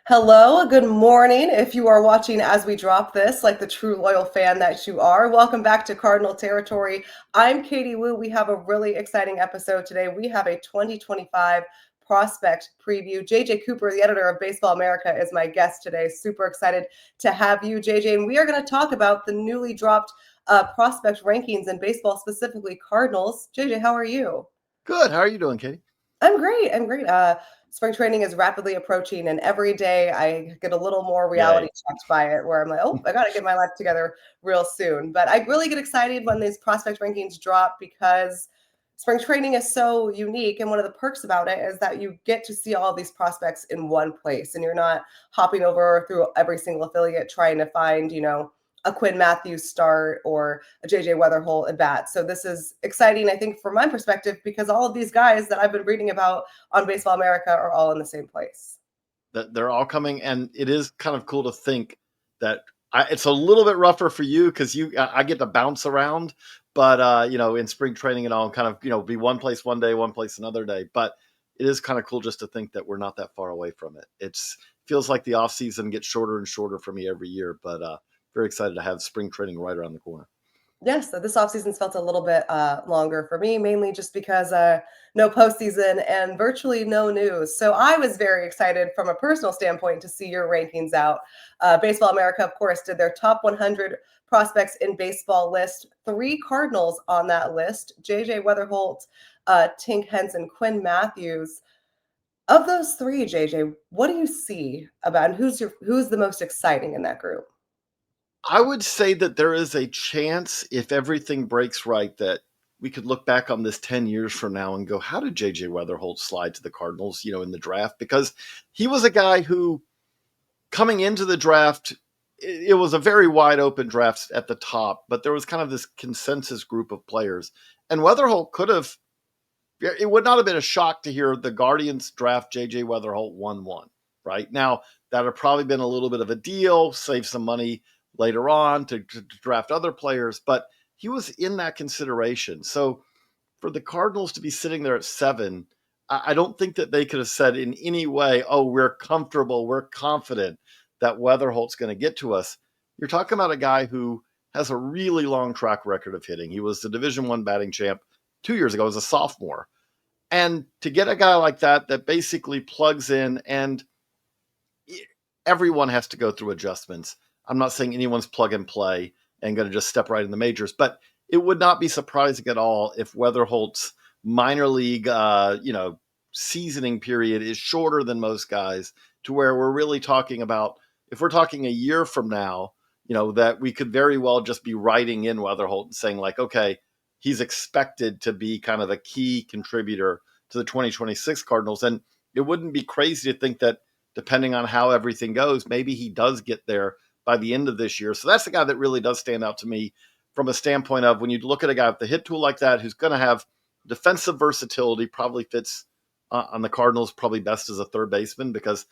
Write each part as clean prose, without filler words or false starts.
Hello, good morning. If you are watching as we drop this, like the true loyal fan that you are, welcome back to Cardinal Territory. I'm Katie Wu. We have a really exciting episode today. We have a 2025 prospect preview. JJ Cooper, the editor of Baseball America, is my guest today. Super excited to have you, JJ. And we are going to talk about the newly dropped prospect rankings in baseball, specifically Cardinals. JJ, how are you? Good. How are you doing, Katie? I'm great. I'm great. Spring training is rapidly approaching, and every day I get a little more reality Yay. checked by it, where I'm like, oh, I got to get my life together real soon. But I really get excited when these prospect rankings drop because spring training is so unique. And one of the perks about it is that you get to see all of these prospects in one place, and you're not hopping over through every single affiliate trying to find, a Quinn Mathews start or a JJ Weatherholt at bat. So this is exciting, I think, from my perspective, because all of these guys that I've been reading about on Baseball America are all in the same place. They're all coming, and it is kind of cool to think that it's a little bit rougher for you because I get to bounce around, but in spring training and all, kind of be one place one day, one place another day. But it is kind of cool just to think that we're not that far away from it. It's feels like the off season gets shorter and shorter for me every year, but very excited to have spring training right around the corner. Yes, so this offseason's felt a little bit longer for me, mainly just because no postseason and virtually no news. So I was very excited from a personal standpoint to see your rankings out. Baseball America, of course, did their top 100 prospects in baseball list. Three Cardinals on that list: JJ Weatherholt, Tink Hence, and Quinn Mathews. Of those three, JJ, what do you see about, and who's the most exciting in that group? I would say that there is a chance, if everything breaks right, that we could look back on this 10 years from now and go, how did JJ Weatherholt slide to the Cardinals, in the draft? Because he was a guy who, coming into the draft, it was a very wide open draft at the top, but there was kind of this consensus group of players. And Weatherholt could have, it would not have been a shock to hear the Guardians draft JJ Weatherholt 1-1, right? Now, that would have probably been a little bit of a deal, save some money later on to draft other players, but he was in that consideration. So for the Cardinals to be sitting there at 7, I don't think that they could have said in any way, oh, we're comfortable, we're confident that Weatherholt's going to get to us. You're talking about a guy who has a really long track record of hitting. He was the Division I batting champ 2 years ago as a sophomore. And to get a guy like that basically plugs in, and everyone has to go through adjustments. I'm not saying anyone's plug and play and going to just step right in the majors, but it would not be surprising at all if Weatherholt's minor league, seasoning period is shorter than most guys, to where we're really talking about, if we're talking a year from now, that we could very well just be writing in Weatherholt and saying like, okay, he's expected to be kind of a key contributor to the 2026 Cardinals. And it wouldn't be crazy to think that depending on how everything goes, maybe he does get there by the end of this year. So that's the guy that really does stand out to me from a standpoint of, when you look at a guy with the hit tool like that, who's going to have defensive versatility, probably fits on the Cardinals probably best as a third baseman, because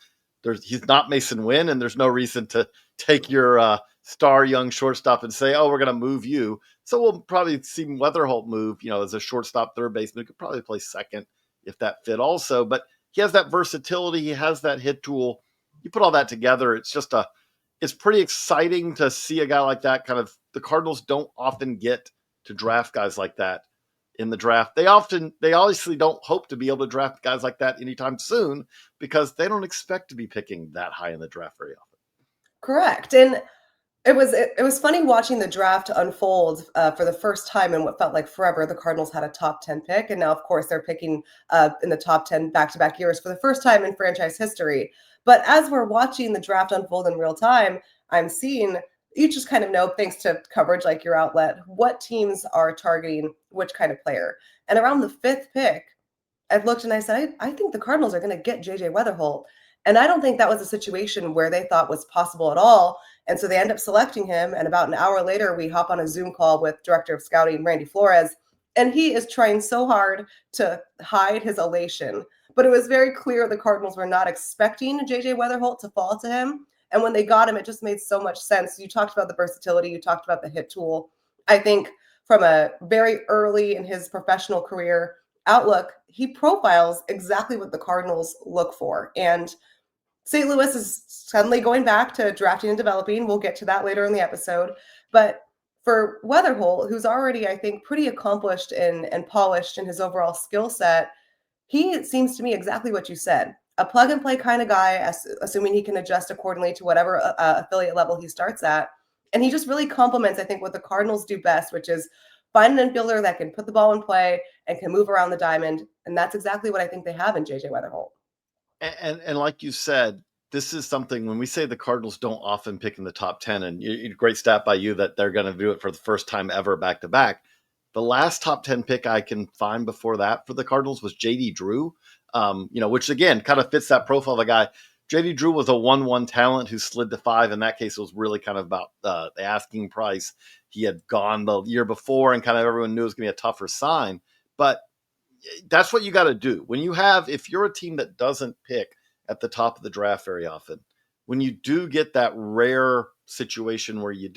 he's not Mason Wynn, and there's no reason to take your star young shortstop and say, oh, we're going to move you. So we'll probably see Weatherholt move, as a shortstop third baseman. He could probably play second if that fit also. But he has that versatility. He has that hit tool. You put all that together, it's pretty exciting to see a guy like that. Kind of, the Cardinals don't often get to draft guys like that in the draft. They obviously don't hope to be able to draft guys like that anytime soon, because they don't expect to be picking that high in the draft very often. Correct. And it was funny watching the draft unfold for the first time in what felt like forever. The Cardinals had a top 10 pick, and now, of course, they're picking in the top 10 back-to-back years for the first time in franchise history. But as we're watching the draft unfold in real time, I'm seeing, you just kind of know, thanks to coverage like your outlet, what teams are targeting which kind of player. And around the fifth pick, I looked and I said, I think the Cardinals are going to get JJ Weatherholt. And I don't think that was a situation where they thought was possible at all. And so they end up selecting him. And about an hour later, we hop on a Zoom call with Director of Scouting, Randy Flores. And he is trying so hard to hide his elation. But it was very clear the Cardinals were not expecting JJ Weatherholt to fall to him. And when they got him, it just made so much sense. You talked about the versatility, you talked about the hit tool. I think from a very early in his professional career outlook, he profiles exactly what the Cardinals look for. And St. Louis is suddenly going back to drafting and developing. We'll get to that later in the episode. But for Weatherholt, who's already, I think, pretty accomplished and polished in his overall skill set, he seems to me exactly what you said. A plug and play kind of guy, assuming he can adjust accordingly to whatever affiliate level he starts at. And he just really complements, I think, what the Cardinals do best, which is find an infielder that can put the ball in play and can move around the diamond. And that's exactly what I think they have in JJ Weatherholt. And like you said, this is something when we say the Cardinals don't often pick in the top 10, and great stat by you that they're going to do it for the first time ever back to back. The last top 10 pick I can find before that for the Cardinals was JD Drew, which again kind of fits that profile of a guy. JD Drew was a 1-1 talent who slid to 5. In that case, it was really kind of about the asking price. He had gone the year before, and kind of everyone knew it was going to be a tougher sign. But that's what you got to do when if you're a team that doesn't pick at the top of the draft very often, when you do get that rare situation where you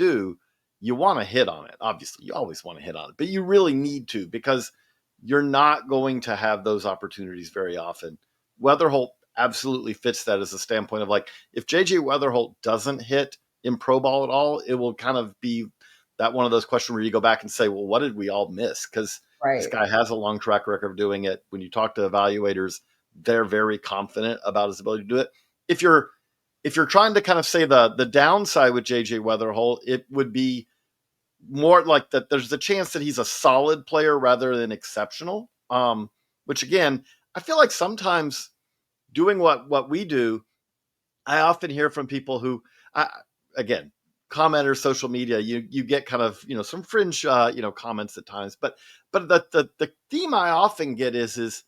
want to hit on it. Obviously, you always want to hit on it, but you really need to, because you're not going to have those opportunities very often. Weatherholt absolutely fits that as a standpoint of, like, if JJ Weatherholt doesn't hit in pro ball at all, it will kind of be that one of those questions where you go back and say, well, what did we all miss? Because this Right. guy has a long track record of doing it. When you talk to evaluators, they're very confident about his ability to do it. If you're trying to kind of say the downside with JJ Weatherholt, it would be more like that there's a chance that he's a solid player rather than exceptional. Which again, I feel like sometimes doing what we do, I often hear from people who, again, commenters, social media, you get kind of some fringe comments at times, but the theme I often get is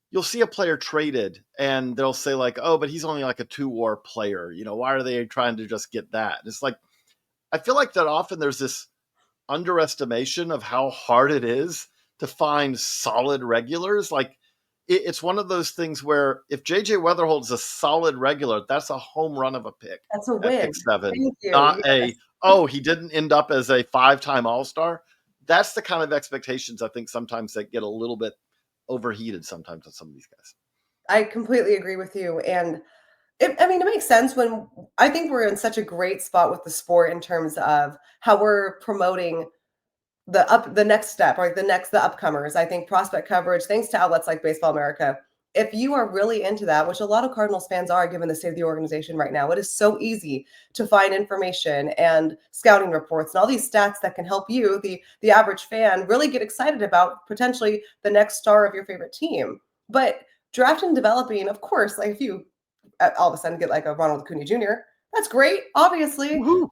you'll see a player traded and they'll say, like, oh, but he's only like a 2-WAR player. Why are they trying to just get that? And it's like, I feel like that often there's this underestimation of how hard it is to find solid regulars. Like, it's one of those things where if JJ Weatherholt is a solid regular, that's a home run of a pick That's a at pick win. 7, Thank you. not he didn't end up as a 5-time All-Star. That's the kind of expectations I think sometimes that get a little bit overheated sometimes with some of these guys. I completely agree with you. And it makes sense when I think we're in such a great spot with the sport in terms of how we're promoting the next step, or the upcomers. I think prospect coverage, thanks to outlets like Baseball America. If you are really into that, which a lot of Cardinals fans are, given the state of the organization right now, it is so easy to find information and scouting reports and all these stats that can help you, the average fan, really get excited about potentially the next star of your favorite team. But drafting and developing, of course, like if you all of a sudden get like a Ronald Acuna Jr., that's great, obviously. Woohoo!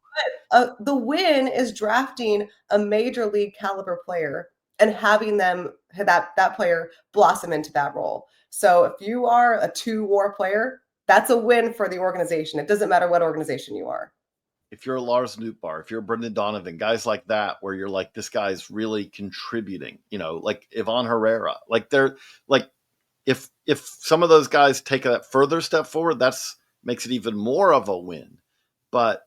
The win is drafting a major league caliber player and having that player blossom into that role. So if you are a 2-WAR player, that's a win for the organization. It doesn't matter what organization you are. If you're a Lars Nootbaar, if you're a Brendan Donovan, guys like that, where you're like, this guy's really contributing, like Ivan Herrera, like they're like, if some of those guys take that further step forward, that's makes it even more of a win. But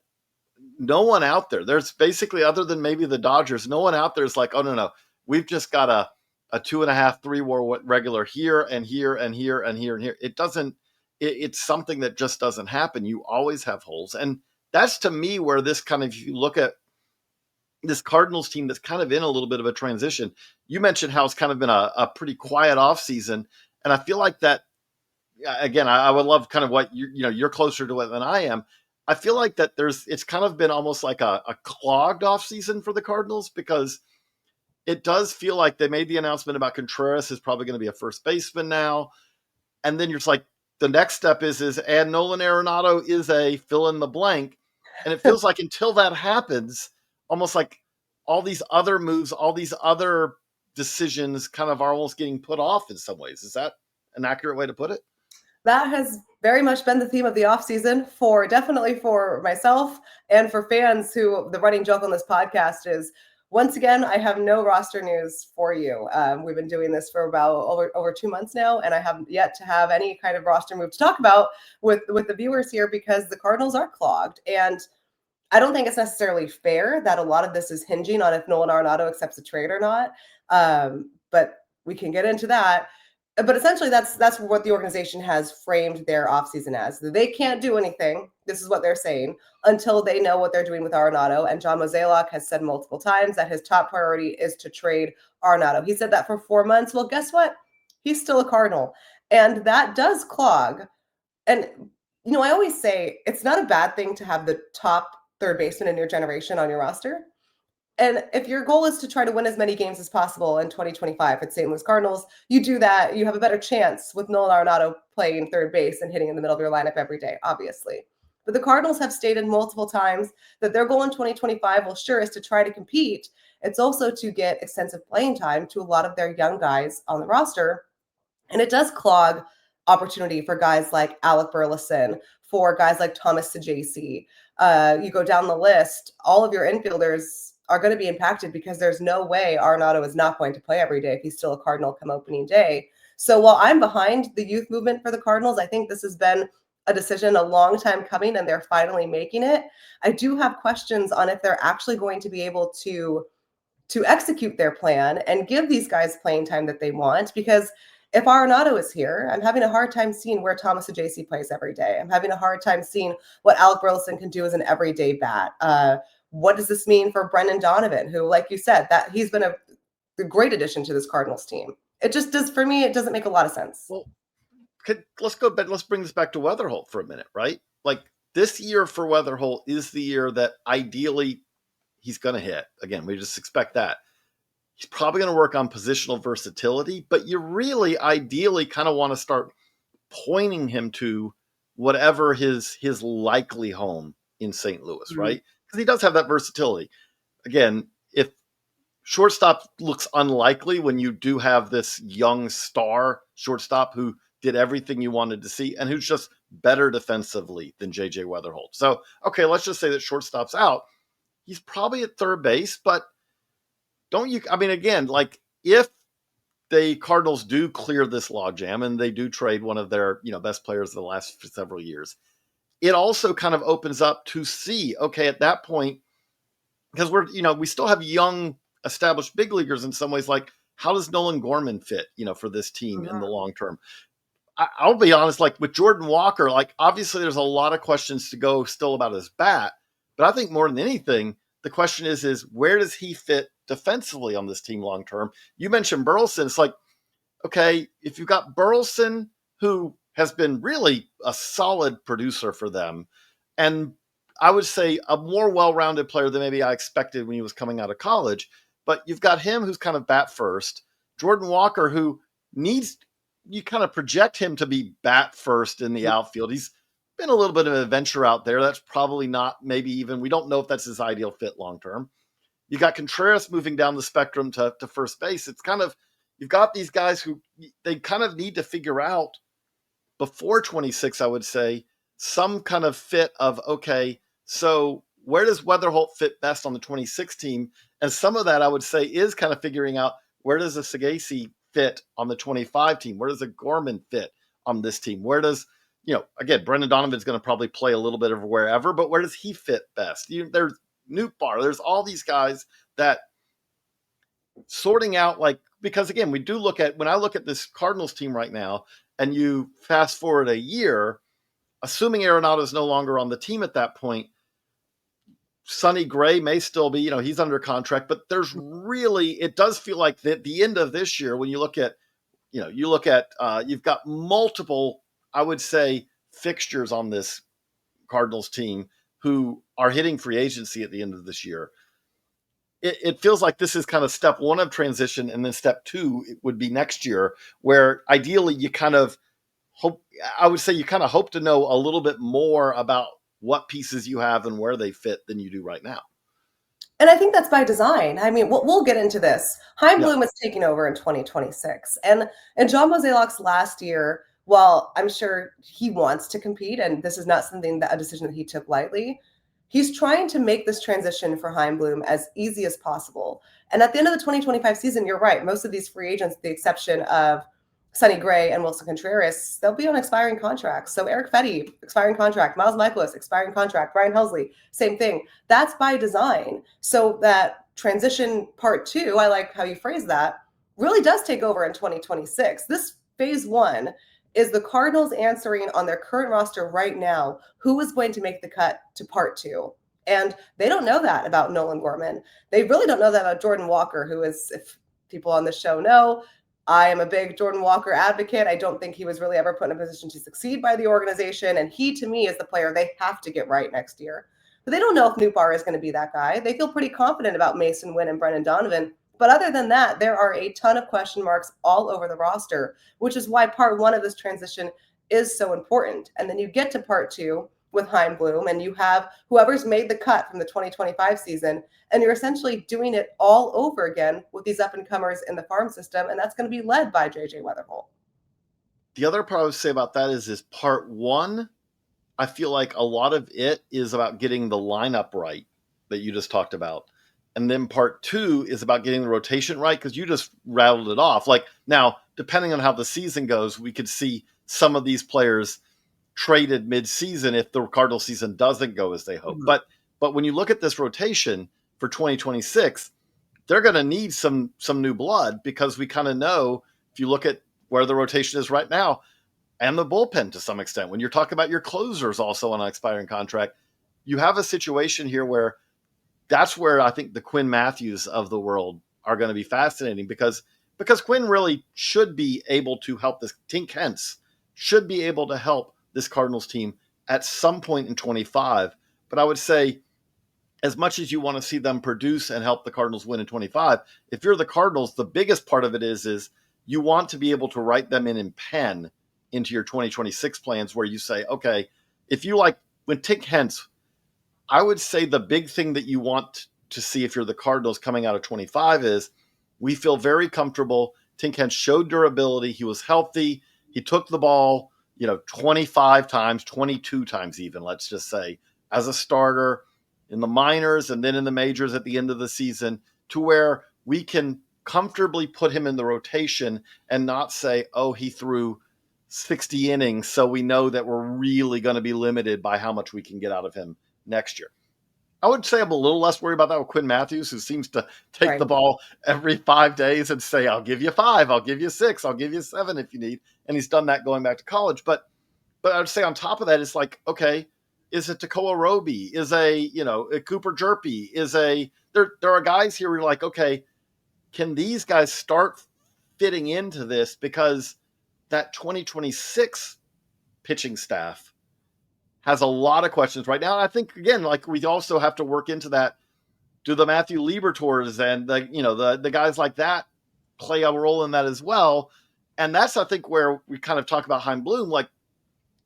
no one out there's basically, other than maybe the Dodgers, no one out there is like, oh no, we've just got a 2.5, 3-WAR regular here and here and here and here and here. It doesn't, it's something that just doesn't happen. You always have holes. And that's, to me, where this kind of, if you look at this Cardinals team that's kind of in a little bit of a transition. You mentioned how it's kind of been a pretty quiet offseason. And I feel like that, again, I would love kind of what you're closer to it than I am. I feel like that it's kind of been almost like a clogged offseason for the Cardinals, because it does feel like they made the announcement about Contreras is probably going to be a first baseman now. And then you're just like, the next step is and Nolan Arenado is a fill in the blank. And it feels like until that happens, almost like all these other moves, all these other decisions kind of are almost getting put off in some ways. Is that an accurate way to put it? That has very much been the theme of the offseason definitely for myself and for fans. Who the running joke on this podcast is, once again, I have no roster news for you. We've been doing this for about over 2 months now, and I haven't yet to have any kind of roster move to talk about with the viewers here, because the Cardinals are clogged. And I don't think it's necessarily fair that a lot of this is hinging on if Nolan Arenado accepts a trade or not. But we can get into that. But essentially that's what the organization has framed their offseason as. They can't do anything. This is what they're saying until they know what they're doing with Arenado. And John Mozeliak has said multiple times that his top priority is to trade Arenado. He said that for 4 months. Well, guess what? He's still a Cardinal. And that does clog. And, I always say it's not a bad thing to have the top third baseman in your generation on your roster. And if your goal is to try to win as many games as possible in 2025 at St. Louis Cardinals, you do that. You have a better chance with Nolan Arenado playing third base and hitting in the middle of your lineup every day, obviously. But the Cardinals have stated multiple times that their goal in 2025, well, sure, is to try to compete. It's also to get extensive playing time to a lot of their young guys on the roster. And it does clog opportunity for guys like Alec Burleson, for guys like Thomas Saggese. You go down the list, all of your infielders are going to be impacted because there's no way Arenado is not going to play every day if he's still a Cardinal come opening day. So while I'm behind the youth movement for the Cardinals, I think this has been a decision a long time coming and they're finally making it. I do have questions on if they're actually going to be able to execute their plan and give these guys playing time that they want. Because if Arenado is here, I'm having a hard time seeing where Thomas Saggese plays every day. I'm having a hard time seeing what Alec Burleson can do as an everyday bat. What does this mean for Brendan Donovan, who, like you said, that he's been a great addition to this Cardinals team? It just does, for me, it doesn't make a lot of sense. Well, let's bring this back to Weatherholt for a minute, right? Like, this year for Weatherholt is the year that ideally he's going to hit. Again, we just expect that. He's probably going to work on positional versatility, but you really ideally kind of want to start pointing him to whatever his likely home in St. Louis, right? Because he does have that versatility. Again, if shortstop looks unlikely when you do have this young star shortstop who did everything you wanted to see and who's just better defensively than JJ Weatherholt. So, okay, let's just say that shortstop's out. He's probably at third base, but again, like, if the Cardinals do clear this logjam and they do trade one of their, best players of the last several years, it also kind of opens up to see, okay, at that point, because we still have young, established big leaguers in some ways, like, how does Nolan Gorman fit, for this team in the long term? I'll be honest, like with Jordan Walker, like, obviously there's a lot of questions to go still about his bat, but I think more than anything, the question is where does he fit defensively on this team long term? You mentioned Burleson. It's like, okay, if you've got Burleson, who has been really a solid producer for them, and I would say a more well-rounded player than maybe I expected when he was coming out of college, but you've got him who's kind of bat first, Jordan Walker, who you kind of project him to be bat first in the outfield. He's been a little bit of an adventure out there. That's probably not, maybe even, we don't know if that's his ideal fit long term. You got Contreras moving down the spectrum to first base. It's kind of, you've got these guys who they kind of need to figure out before 26, I would say, some kind of fit of, okay, so where does Weatherholt fit best on the 26 team? And some of that, I would say, is kind of figuring out, where does a Saggese fit on the 25 team? Where does a Gorman fit on this team? Where does, again, Brendan Donovan's going to probably play a little bit of wherever, but where does he fit best? There's Nootbaar. There's all these guys that sorting out, like, because again, we do look at, when I look at this Cardinals team right now, and you fast forward a year, assuming Arenado is no longer on the team at that point, Sonny Gray may still be, he's under contract, but there's really, it does feel like that the end of this year, when you look at, you've got multiple, I would say, fixtures on this Cardinals team who are hitting free agency at the end of this year. It feels like this is kind of step one of transition, and then step two would be next year, where ideally you kind of hope, I would say, you kind of hope to know a little bit more about what pieces you have and where they fit than you do right now. And I think that's by design. I mean, we'll get into this. Chaim Bloom is taking over in 2026. And John Mozeliak's last year, while I'm sure he wants to compete, and this is not a decision that he took lightly, he's trying to make this transition for Chaim Bloom as easy as possible. And at the end of the 2025 season, you're right, most of these free agents, with the exception of Sonny Gray and Wilson Contreras, they'll be on expiring contracts. So Eric Fetty, expiring contract. Miles Michaelis, expiring contract. Brian Helsley, same thing. That's by design. So that transition part two, I like how you phrase that, really does take over in 2026. This phase one is the Cardinals answering on their current roster right now who is going to make the cut to part two. And they don't know that about Nolan Gorman. They really don't know that about Jordan Walker, who is, if people on the show know, I am a big Jordan Walker advocate. I don't think he was really ever put in a position to succeed by the organization. And he, to me, is the player they have to get right next year. But they don't know if Nootbaar is going to be that guy. They feel pretty confident about Mason Wynn and Brendan Donovan. But other than that, there are a ton of question marks all over the roster, which is why part one of this transition is so important. And then you get to part two with Chaim Bloom, and you have whoever's made the cut from the 2025 season, and you're essentially doing it all over again with these up-and-comers in the farm system, and that's going to be led by JJ Weatherholt. The other part I would say about that is part one, I feel like a lot of it is about getting the lineup right that you just talked about. And then part two is about getting the rotation right, because you just rattled it off. Like, now, depending on how the season goes, we could see some of these players traded mid-season if the Cardinal season doesn't go as they hope. Mm-hmm. But when you look at this rotation for 2026, they're going to need some new blood, because we kind of know, if you look at where the rotation is right now, and the bullpen to some extent, when you're talking about your closers also on an expiring contract, you have a situation here where that's where I think the Quinn Matthews of the world are going to be fascinating, because Quinn really should be able to help this. Tink Hence should be able to help this Cardinals team at some point in 25. But I would say, as much as you want to see them produce and help the Cardinals win in 25, if you're the Cardinals, the biggest part of it is you want to be able to write them in pen into your 2026 plans, where you say, okay, if you like when Tink Hence, I would say the big thing that you want to see if you're the Cardinals coming out of 25 is, we feel very comfortable. Tink Hence showed durability. He was healthy. He took the ball, 25 times, 22 times even, let's just say, as a starter in the minors and then in the majors at the end of the season, to where we can comfortably put him in the rotation and not say, oh, he threw 60 innings, so we know that we're really going to be limited by how much we can get out of him next year. I would say I'm a little less worried about that with Quinn Mathews, who seems to take the ball every 5 days and say, I'll give you 5, I'll give you 6, I'll give you 7 if you need. And he's done that going back to college. But I would say on top of that, it's like, okay, is it Tekoa Roby? Is a Cooper Jerpy? There are guys here where you're like, okay, can these guys start fitting into this? Because that 2026 pitching staff has a lot of questions right now. And I think, again, like, we also have to work into that. Do the Matthew Liberators and the guys like that play a role in that as well? And that's, I think, where we kind of talk about Chaim Bloom. Like,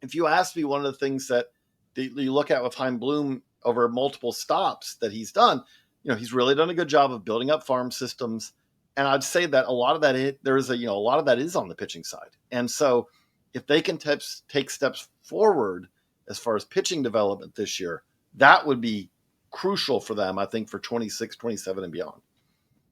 if you ask me, one of the things that you look at with Chaim Bloom over multiple stops that he's done, he's really done a good job of building up farm systems. And I'd say that a lot of that a lot of that is on the pitching side. And so if they can take steps forward as far as pitching development this year, that would be crucial for them, I think, for 26, 27 and beyond.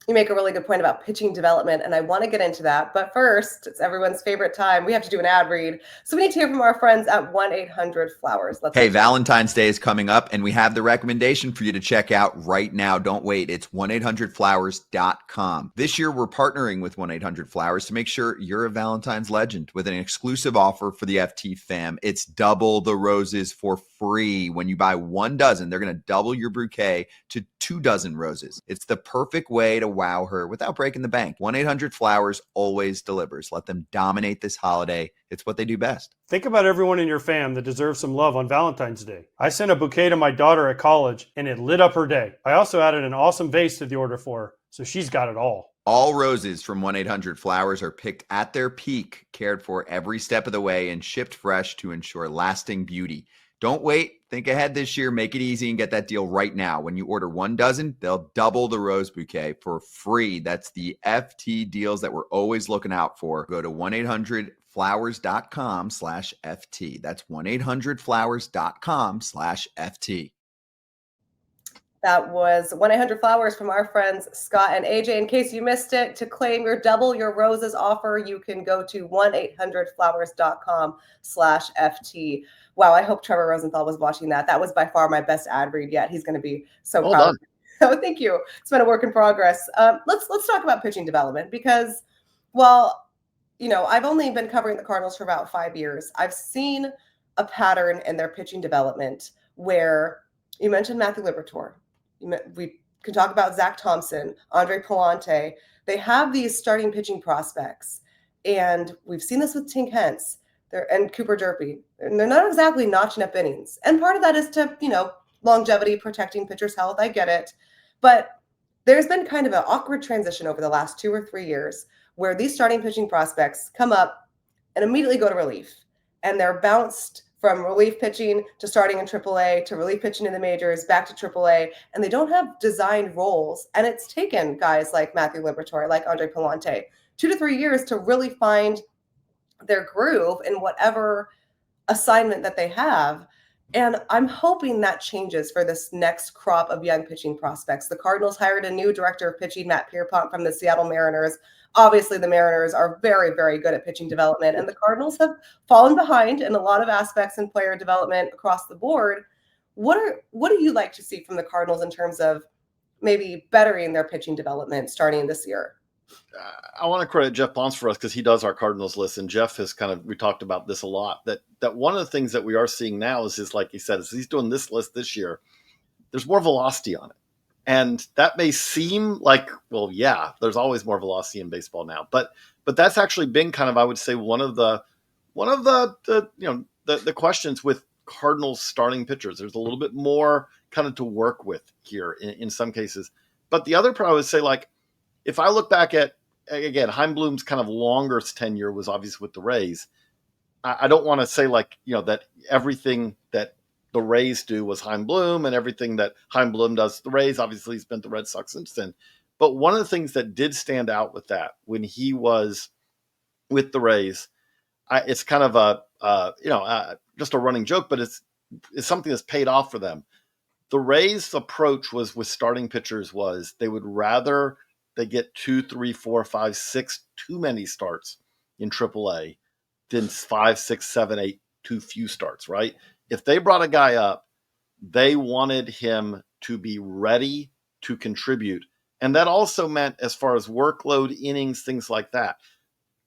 You make a really good point about pitching development, and I want to get into that. But first, it's everyone's favorite time. We have to do an ad read. So we need to hear from our friends at 1-800-Flowers. Hey, Valentine's Day is coming up, and we have the recommendation for you to check out right now. Don't wait. It's 1-800-Flowers.com. This year, we're partnering with 1-800-Flowers to make sure you're a Valentine's legend with an exclusive offer for the FT fam. It's double the roses for free. When you buy 1 dozen, they're going to double your bouquet to 2 dozen roses. It's the perfect way to wow her without breaking the bank. 1-800-Flowers always delivers. Let them dominate this holiday. It's what they do best. Think about everyone in your fam that deserves some love on Valentine's Day. I sent a bouquet to my daughter at college, and it lit up her day. I also added an awesome vase to the order for her, so she's got it all. All roses from 1-800-Flowers are picked at their peak, cared for every step of the way, and shipped fresh to ensure lasting beauty. Don't wait. Think ahead this year. Make it easy and get that deal right now. When you order 1 dozen, they'll double the rose bouquet for free. That's the FT deals that we're always looking out for. Go to 1-800-Flowers.com/FT. That's 1-800-Flowers.com/FT. That was 1-800-Flowers from our friends Scott and AJ. In case you missed it, to claim your double your roses offer, you can go to 1-800-Flowers.com/FT. Wow, I hope Trevor Rosenthal was watching that. That was by far my best ad read yet. He's going to be so proud. Oh, thank you. It's been a work in progress. Let's talk about pitching development, because while I've only been covering the Cardinals for about 5 years. I've seen a pattern in their pitching development where you mentioned Matthew Liberatore. We can talk about Zach Thompson, Andre Palante. They have these starting pitching prospects, and we've seen this with Tink Hence and Cooper Jerpy, and they're not exactly notching up innings. And part of that is to, longevity, protecting pitchers' health. I get it. But there's been kind of an awkward transition over the last 2 or 3 years where these starting pitching prospects come up and immediately go to relief. And they're bounced from relief pitching to starting in AAA to relief pitching in the majors, back to AAA, and they don't have designed roles. And it's taken guys like Matthew Liberatore, like Andre Palante, 2 to 3 years to really find their groove in whatever assignment that they have. And I'm hoping that changes for this next crop of young pitching prospects. The Cardinals hired a new director of pitching, Matt Pierpont, from the Seattle Mariners. Obviously, the Mariners are very, very good at pitching development, and the Cardinals have fallen behind in a lot of aspects in player development across the board. What do you like to see from the Cardinals in terms of maybe bettering their pitching development starting this year? I want to credit Jeff Bonds for us because he does our Cardinals list, and Jeff has we talked about this a lot. That one of the things that we are seeing now is like he said, is he's doing this list this year. There's more velocity on it, and that may seem like, well, yeah, there's always more velocity in baseball now, but that's actually been kind of, I would say, one of the questions with Cardinals starting pitchers. There's a little bit more kind of to work with here in some cases, but the other part I would say, like, if I look back at, again, Heimblum's kind of longer tenure was obviously with the Rays. I don't want to say that everything that the Rays do was Heimblum and everything that Heimblum does the Rays. Obviously, he's been the Red Sox since then. But one of the things that did stand out with that when he was with the Rays, it's kind of just a running joke, but it's something that's paid off for them. The Rays' approach was with starting pitchers was they would rather they get 2, 3, 4, 5, 6 too many starts in AAA than 5, 6, 7, 8 too few starts, right? If they brought a guy up, they wanted him to be ready to contribute. And that also meant as far as workload, innings, things like that.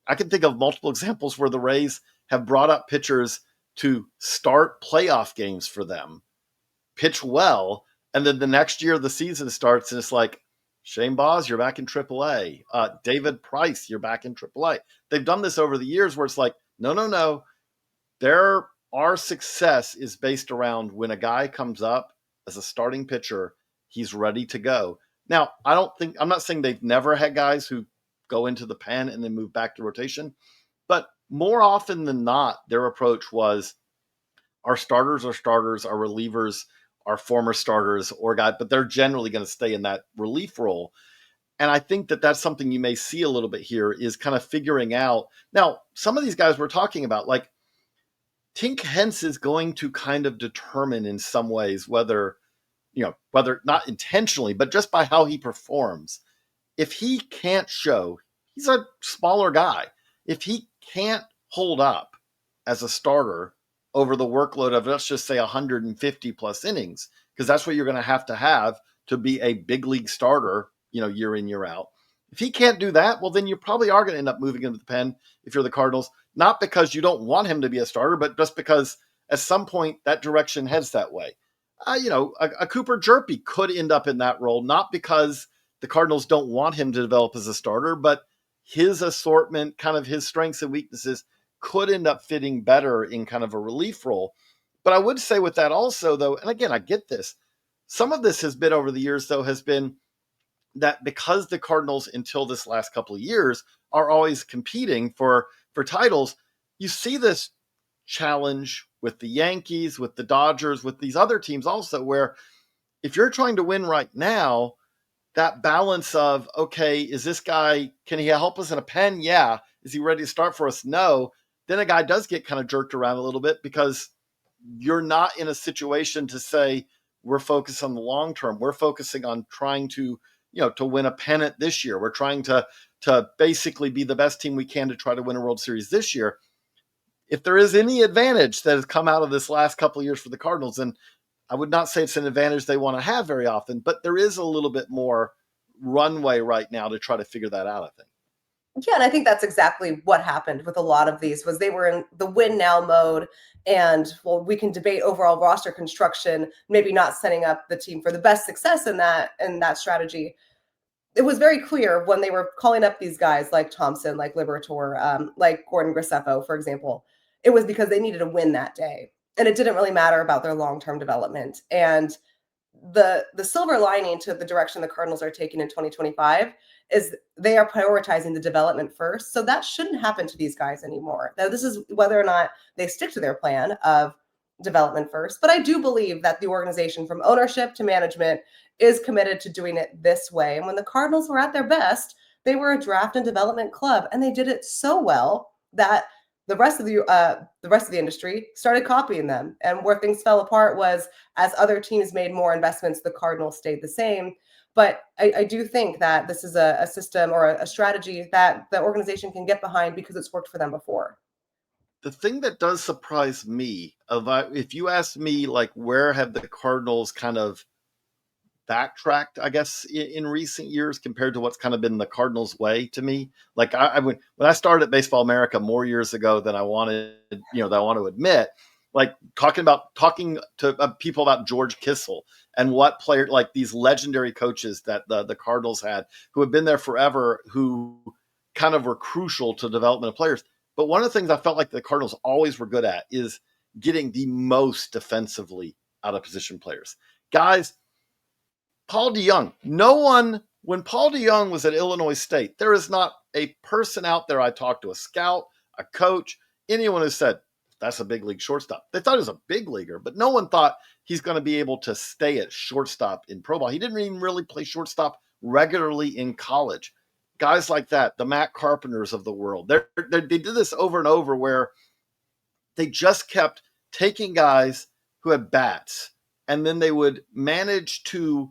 I can think of multiple examples where the Rays have brought up pitchers to start playoff games for them, pitch well, and then the next year the season starts and it's like, Shane Baz, you're back in AAA. David Price, you're back in AAA. They've done this over the years where it's like, no. Our success is based around when a guy comes up as a starting pitcher, he's ready to go. Now, I'm not saying they've never had guys who go into the pen and then move back to rotation, but more often than not, their approach was our starters are starters, our relievers are former starters or guys, but they're generally going to stay in that relief role. And I think that that's something you may see a little bit here is kind of figuring out. Now, some of these guys we're talking about, like Tink Hence is going to kind of determine in some ways whether not intentionally, but just by how he performs. If he can't show, he's a smaller guy. If he can't hold up as a starter over the workload of, let's just say, 150 plus innings, because that's what you're going to have to be a big league starter, year in, year out. If he can't do that, well, then you probably are going to end up moving him to the pen if you're the Cardinals, not because you don't want him to be a starter, but just because at some point that direction heads that way. A Cooper Jerpy could end up in that role, not because the Cardinals don't want him to develop as a starter, but his assortment, kind of his strengths and weaknesses, could end up fitting better in kind of a relief role. But I would say with that also, though, and again, I get this, some of this has been over the years, though, has been that because the Cardinals until this last couple of years are always competing for titles, you see this challenge with the Yankees, with the Dodgers, with these other teams also, where if you're trying to win right now, that balance of, okay, is this guy, can he help us in a pen? Yeah. Is he ready to start for us? No. Then a guy does get kind of jerked around a little bit because you're not in a situation to say, we're focused on the long term. We're focusing on trying to win a pennant this year. We're trying to basically be the best team we can to try to win a World Series this year. If there is any advantage that has come out of this last couple of years for the Cardinals, and I would not say it's an advantage they want to have very often, but there is a little bit more runway right now to try to figure that out, I think. Yeah, and I think that's exactly what happened with a lot of these was they were in the win now mode. And well, we can debate overall roster construction, maybe not setting up the team for the best success in that strategy. It was very clear when they were calling up these guys like Thompson, like Liberatore, like Gordon Graceffo, for example. It was because they needed a win that day, and it didn't really matter about their long term development. And the silver lining to the direction the Cardinals are taking in 2025 is they are prioritizing the development first. So that shouldn't happen to these guys anymore. Now, this is whether or not they stick to their plan of development first. But I do believe that the organization, from ownership to management, is committed to doing it this way. And when the Cardinals were at their best, they were a draft and development club, and they did it so well that the rest of the industry started copying them. And where things fell apart was as other teams made more investments, the Cardinals stayed the same. But I do think that this is a system or a strategy that the organization can get behind because it's worked for them before. The thing that does surprise me, if you ask me, like, where have the Cardinals kind of backtracked, I guess, in recent years compared to what's kind of been the Cardinals' way to me. Like when I started at Baseball America more years ago than I wanted, that I want to admit, like talking to people about George Kissel and what player, like these legendary coaches that the Cardinals had who have been there forever, who kind of were crucial to development of players. But one of the things I felt like the Cardinals always were good at is getting the most defensively out of position players. Guys, Paul DeYoung, when Paul DeYoung was at Illinois State, there is not a person out there I talked to, a scout, a coach, anyone who said, that's a big league shortstop. They thought he was a big leaguer, but no one thought he's going to be able to stay at shortstop in pro ball. He didn't even really play shortstop regularly in college. Guys like that, the Matt Carpenters of the world, they did this over and over where they just kept taking guys who had bats, and then they would manage to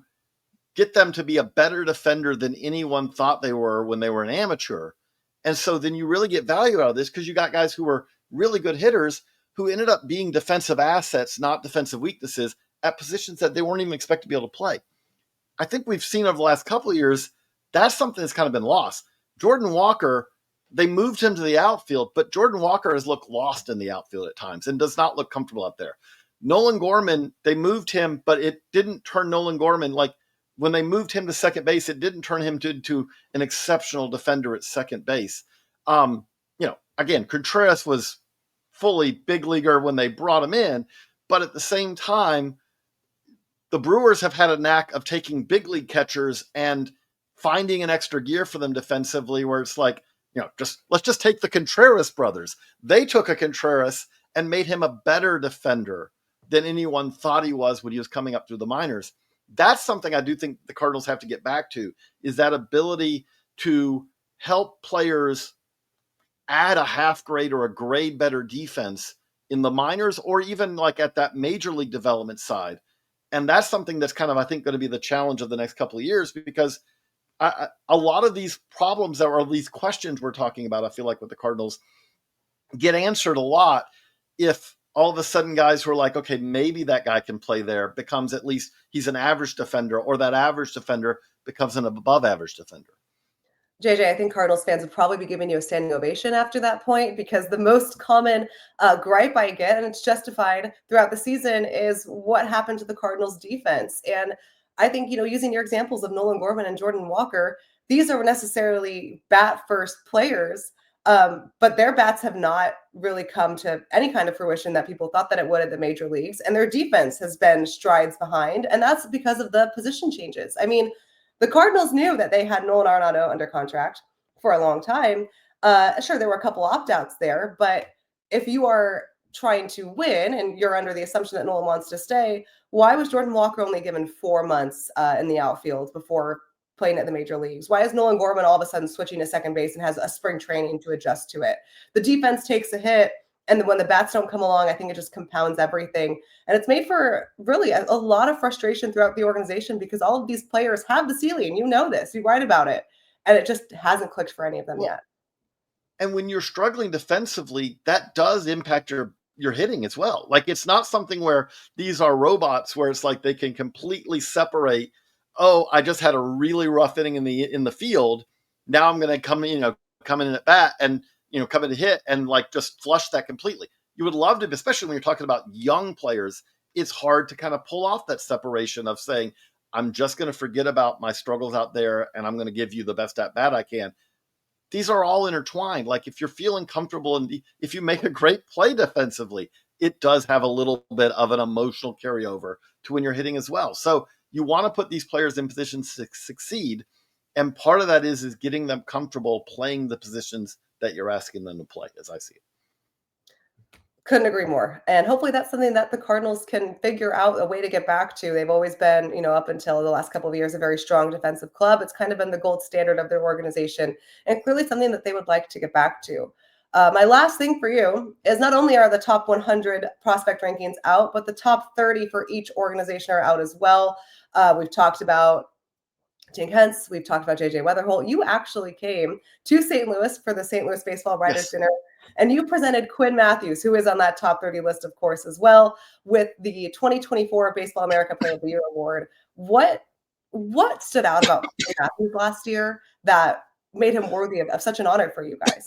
get them to be a better defender than anyone thought they were when they were an amateur. And so then you really get value out of this because you got guys who were really good hitters who ended up being defensive assets, not defensive weaknesses, at positions that they weren't even expected to be able to play. I think we've seen over the last couple of years, that's something that's kind of been lost. Jordan Walker, they moved him to the outfield, but Jordan Walker has looked lost in the outfield at times and does not look comfortable out there. Nolan Gorman, they moved him, but it didn't turn Nolan Gorman, like when they moved him to second base, it didn't turn him into an exceptional defender at second base. Again, Contreras was fully big leaguer when they brought him in, but at the same time, the Brewers have had a knack of taking big league catchers and finding an extra gear for them defensively where it's like, let's just take the Contreras brothers. They took a Contreras and made him a better defender than anyone thought he was when he was coming up through the minors. That's something I do think the Cardinals have to get back to, is that ability to help players add a half grade or a grade better defense in the minors or even like at that major league development side. And that's something that's kind of, I think, going to be the challenge of the next couple of years because a lot of these problems or these questions we're talking about, I feel like with the Cardinals get answered a lot if all of a sudden guys who are like, okay, maybe that guy can play there becomes at least he's an average defender, or that average defender becomes an above average defender. JJ, I think Cardinals fans would probably be giving you a standing ovation after that point because the most common gripe I get, and it's justified throughout the season, is what happened to the Cardinals defense. And I think, using your examples of Nolan Gorman and Jordan Walker, these are necessarily bat first players, but their bats have not really come to any kind of fruition that people thought that it would at the major leagues. And their defense has been strides behind. And that's because of the position changes. I mean, the Cardinals knew that they had Nolan Arenado under contract for a long time. Sure, there were a couple opt-outs there, but if you are trying to win and you're under the assumption that Nolan wants to stay, why was Jordan Walker only given 4 months in the outfield before playing at the major leagues? Why is Nolan Gorman all of a sudden switching to second base and has a spring training to adjust to it? The defense takes a hit, and when the bats don't come along, I think it just compounds everything. And it's made for really a lot of frustration throughout the organization because all of these players have the ceiling. You know this. You write about it. And it just hasn't clicked for any of them yet. And when you're struggling defensively, that does impact your hitting as well. Like, it's not something where these are robots where it's like they can completely separate, oh, I just had a really rough inning in the field. Now I'm going to coming in at bat and, coming to hit and like just flush that completely. You would love to, especially when you're talking about young players, it's hard to kind of pull off that separation of saying, I'm just going to forget about my struggles out there and I'm going to give you the best at bat I can. These are all intertwined. Like if you're feeling comfortable and if you make a great play defensively, it does have a little bit of an emotional carryover to when you're hitting as well. So you want to put these players in positions to succeed. And part of that is getting them comfortable playing the positions that you're asking them to play, as I see it. Couldn't agree more. And hopefully that's something that the Cardinals can figure out a way to get back to. They've always been, up until the last couple of years, a very strong defensive club. It's kind of been the gold standard of their organization and clearly something that they would like to get back to. My last thing for you is not only are the top 100 prospect rankings out, but the top 30 for each organization are out as well. We've talked about Tink Hence. We've talked about JJ Weatherholt. You actually came to St. Louis for the St. Louis Baseball Writers Dinner. And you presented Quinn Mathews, who is on that top 30 list, of course, as well, with the 2024 Baseball America Player of the Year award. What stood out about Quinn Mathews last year that made him worthy of such an honor for you guys?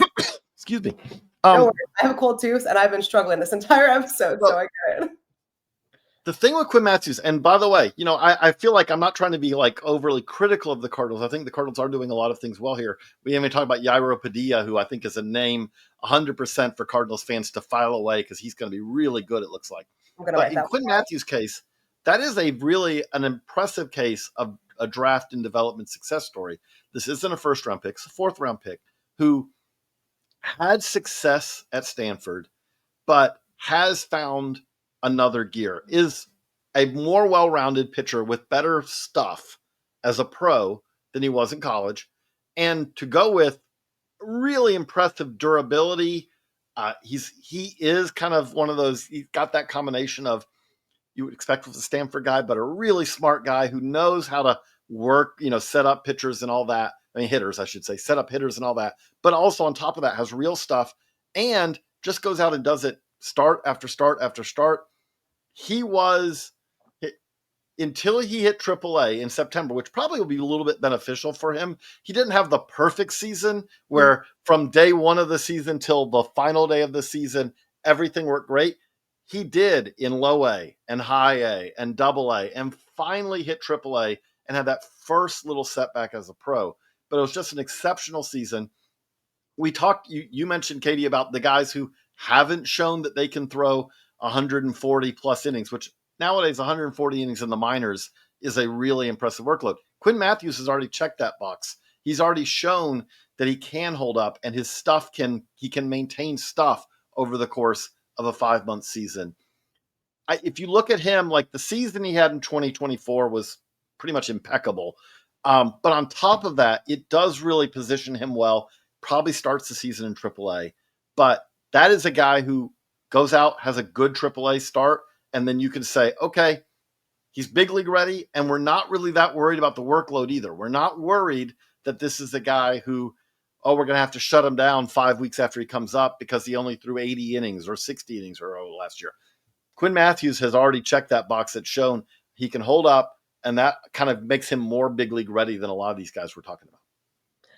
Excuse me. No worries. I have a cold tooth, and I've been struggling this entire episode, so I get it. The thing with Quinn Matthews, and by the way, I feel like I'm not trying to be like overly critical of the Cardinals. I think the Cardinals are doing a lot of things well here. We even talk about Yairo Padilla, who I think is a name 100% for Cardinals fans to file away because he's going to be really good, it looks like. But in Quinn Matthews' case, that is an impressive case of a draft and development success story. This isn't a first-round pick. It's a fourth-round pick who had success at Stanford, but has found another gear, is a more well-rounded pitcher with better stuff as a pro than he was in college. And to go with really impressive durability, he is kind of one of those, he's got that combination of you would expect with a Stanford guy, but a really smart guy who knows how to work, set up pitchers and all that. I mean, hitters, I should say, set up hitters and all that. But also on top of that has real stuff and just goes out and does it start after start after start. He was, until he hit AAA in September, which probably will be a little bit beneficial for him. He didn't have the perfect season where from day one of the season till the final day of the season, everything worked great. He did in low A and high A and double A and finally hit AAA and had that first little setback as a pro. But it was just an exceptional season. We talked, you mentioned, Katie, about the guys who haven't shown that they can throw 140 plus innings, which nowadays 140 innings in the minors is a really impressive workload. Quinn Matthews has already checked that box. He's already shown that he can hold up and his stuff he can maintain stuff over the course of a 5-month season. If you look at him, like the season he had in 2024 was pretty much impeccable. But on top of that, it does really position him well, probably starts the season in AAA. But that is a guy who goes out, has a good AAA start, and then you can say, okay, he's big league ready, and we're not really that worried about the workload either. We're not worried that this is a guy who, we're going to have to shut him down 5 weeks after he comes up because he only threw 80 innings or 60 innings last year. Quinn Matthews has already checked that box. It's shown he can hold up, and that kind of makes him more big league ready than a lot of these guys we're talking about.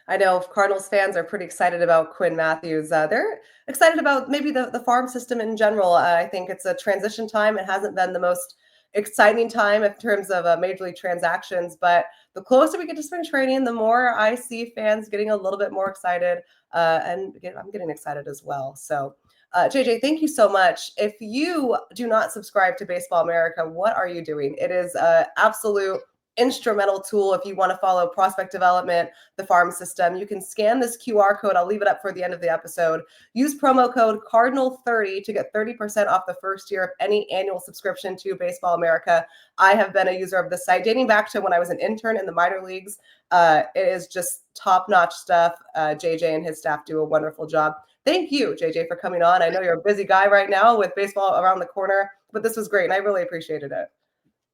I know Cardinals fans are pretty excited about Quinn Mathews. They're excited about maybe the farm system in general. I think it's a transition time. It hasn't been the most exciting time in terms of major league transactions, but the closer we get to spring training, the more I see fans getting a little bit more excited. And again, I'm getting excited as well. So JJ, thank you so much. If you do not subscribe to Baseball America, what are you doing? It is an absolute instrumental tool if you want to follow prospect development, the farm system. You can scan this QR code. I'll leave it up for the end of the episode. Use promo code Cardinal30 to get 30% off the first year of any annual subscription to Baseball America. I have been a user of the site dating back to when I was an intern in the minor leagues. It is just top-notch stuff. JJ and his staff do a wonderful job. Thank you, JJ, for coming on. I know you're a busy guy right now with baseball around the corner, but this was great, and I really appreciated it.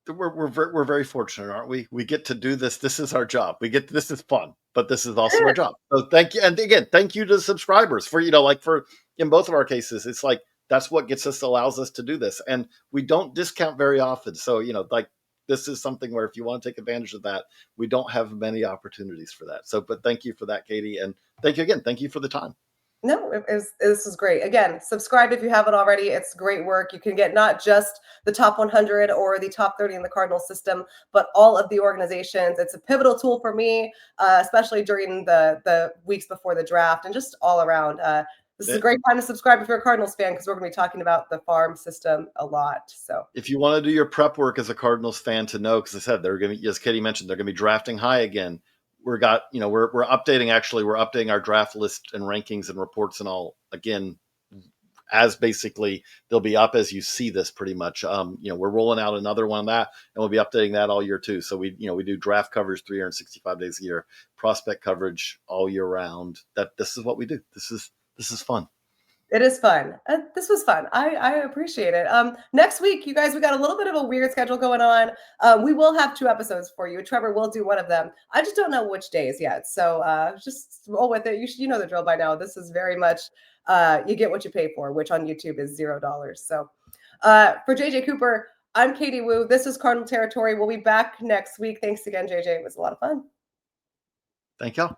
We're very fortunate, aren't we? We get to do this. This is our job. This is fun, but this is also our job. So thank you. And again, thank you to the subscribers for, for in both of our cases, it's like, that's what allows us to do this. And we don't discount very often. So, this is something where if you want to take advantage of that, we don't have many opportunities for that. So, but thank you for that, Katie. And thank you again. Thank you for the time. No, this is great. Again, subscribe if you haven't already. It's great work. You can get not just the top 100 or the top 30 in the Cardinal system, but all of the organizations. It's a pivotal tool for me, especially during the weeks before the draft and just all around. This is a great time to subscribe if you're a Cardinals fan, because we're going to be talking about the farm system a lot. So if you want to do your prep work as a Cardinals fan to know, because I said they're going to, as Katie mentioned, they're going to be drafting high again. We're updating our draft list and rankings and reports and all again, as basically they'll be up as you see this pretty much. We're rolling out another one of that, and we'll be updating that all year too. So we do draft coverage 365 days a year, prospect coverage all year round. This is what we do. This is fun. It is fun. This was fun. I appreciate it. Next week, you guys, we got a little bit of a weird schedule going on. We will have 2 episodes for you. Trevor will do one of them. I just don't know which days yet. So just roll with it. You know the drill by now. This is very much you get what you pay for, which on YouTube is $0. So for JJ Cooper, I'm Katie Wu. This is Cardinal Territory. We'll be back next week. Thanks again, JJ. It was a lot of fun. Thank y'all.